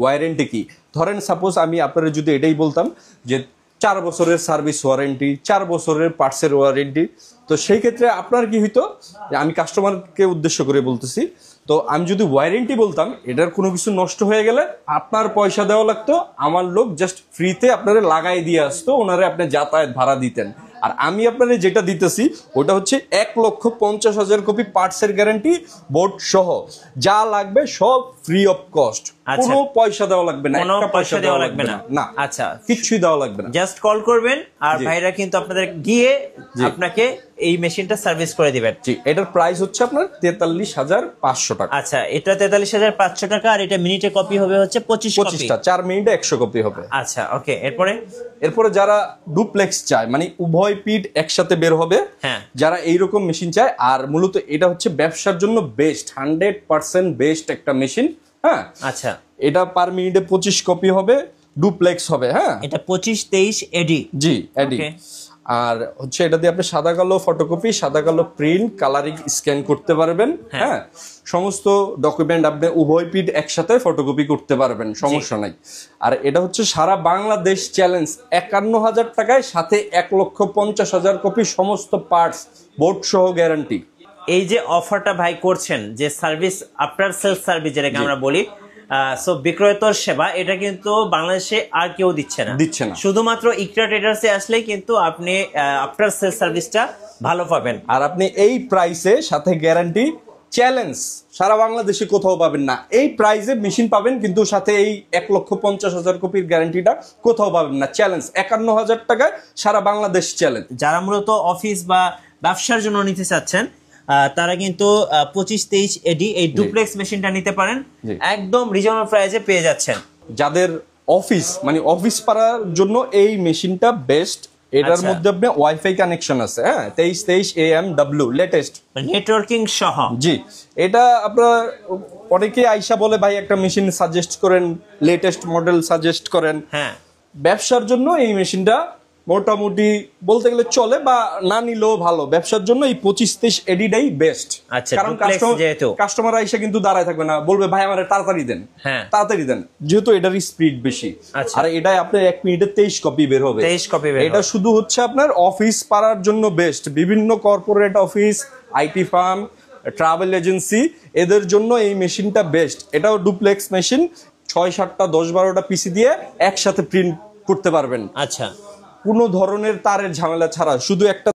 Warranty কি। ধরেন suppose আমি আপনারা যদি এটাই বলতাম যে 4 বছরের সার্ভিস ওয়ারেন্টি, 4 বছরের পার্টসের ওয়ারেন্টি, তো সেই ক্ষেত্রে আপনার কি হইতো, আমি কাস্টমারকে উদ্দেশ্য করে বলতেছি, তো আমি যদি ওয়ারেন্টি বলতাম এটার কোনো কিছু নষ্ট হয়ে গেলে আপনার পয়সা দেওয়া লাগতো, আমার লোক জাস্ট ফ্রিতে আপনারা লাগাই দিয়ে আসতো, ওনারে আপনি যাতায়াত ভাড়া দিতেন। আর আমি আপনাদের যেটা দিতেছি ওটা হচ্ছে 1,50,000 কপি পার্টসের গ্যারান্টি, বোর্ড সহ যা লাগবে সব ফ্রি অফ কস্ট, কোনো পয়সা দেওয়া লাগবে না, কোনো পয়সা দেওয়া লাগবে না। না, আচ্ছা, কিছুই দেওয়া লাগবে না, জাস্ট কল করবেন আর ভাইরা কিন্তু আপনাদের গিয়ে আপনাকে এই মেশিনটা সার্ভিস করে দিবেন। জি, এটার প্রাইস হচ্ছে আপনার 43,500 টাকা। আচ্ছা, এটা 43,500 টাকা, আর এটা মিনিটে কপি হবে হচ্ছে 25টা, 4 মিনিটে 100 কপি হবে। আচ্ছা, ওকে। এরপরে যারা ডুপ্লেক্স চায়, মানে উভয় পিঠ একসাথে বের হবে, হ্যাঁ, যারা এইরকম মেশিন চায়, আর মূলত এটা হচ্ছে ব্যবসার জন্য বেস্ট, 100% বেস্ট একটা মেশিন। হ্যাঁ, আচ্ছা, এটা পার মিনিটে 25 কপি হবে, ডুপ্লেক্স হবে। হ্যাঁ, এটা 25-23 এডি। জি, এডি। আর হচ্ছে এটা দিয়ে আপনি সাদা কালো ফটোকপি, সাদা কালো প্রিন্ট, কালারিং স্ক্যান করতে পারবেন। হ্যাঁ, সমস্ত ডকুমেন্ট আপনি উভয় পিঠ একসাথে ফটোকপি করতে পারবেন, সমস্যা নাই। আর এটা হচ্ছে সারা বাংলাদেশ চ্যালেঞ্জ, 51,000 টাকায় সাথে 1,50,000 কপি সমস্ত পার্টস বোর্ড সহ গ্যারান্টি। এই যে অফারটা ভাই করছেন, যে সার্ভিস আফটার সেলস সার্ভিস যেটাকে আমরা বলি, সো বিক্রয়তর সেবা, এটা কিন্তু বাংলাদেশে আর কেউ দিচ্ছে না। শুধুমাত্র ইকরা ট্রেডার্সে আসলেই কিন্তু আপনি আফটার সেলস সার্ভিসটা ভালো পাবেন। আর আপনি এই প্রাইসে সাথে গ্যারান্টি চ্যালেঞ্জ সারা বাংলাদেশে কোথাও পাবেন না। এই প্রাইসে মেশিন পাবেন, কিন্তু সাথে এই 1,50,000 কপির গ্যারান্টিটা কোথাও পাবেন না। চ্যালেঞ্জ 51,000 টাকায় সারা বাংলাদেশ চ্যালেঞ্জ। যারা মূলত অফিস বা ব্যবসার জন্য নিতে চাচ্ছেন তারা কিন্তু 25-23 এডি এই ডুপ্লেক্স মেশিনটা নিতে পারেন, একদম রিজনেবল প্রাইসে পেয়ে যাচ্ছেন। যাদের অফিস মানে অফিস পাড়ার জন্য এই মেশিনটা বেস্ট। এটার মধ্যে আপনি ওয়াইফাই কানেকশন আছে। হ্যাঁ, 2323 AMW লেটেস্ট নেটওয়ার্কিং সহ। জি, এটা আপনার অনেকে আইসা বলে ভাই একটা মেশিন সাজেস্ট করেন, লেটেস্ট মডেল সাজেস্ট করেন। হ্যাঁ, ব্যবসার জন্য এই মেশিনটা মোটামুটি বলতে গেলে চলে, বা না নিলেও ভালো। ব্যবসার জন্য এই 25-23 এডিটাই বেস্ট। কারণ কাস্টমার আইসা কিন্তু দাঁড়ায় থাকবে না, বলবে ভাই আমার তাড়াতাড়ি দেন, তাড়াতাড়ি দেন, যেহেতু এটার স্পিড বেশি। আর এটাই আপনার 1 মিনিটে 23 কপি বের হবে। এটা শুধু হচ্ছে আপনার অফিস পাড়ার জন্য বেস্ট। বিভিন্ন corporate office, IT firm, travel agency, এদের জন্য এই মেশিনটা বেস্ট। এটাও ডুপ্লেক্স মেশিন, 6-7টা 10-12টা পিসি দিয়ে একসাথে প্রিন্ট করতে পারবেন। আচ্ছা, কোনো ধরনের তারের ঝামেলা ছাড়া, শুধু একটা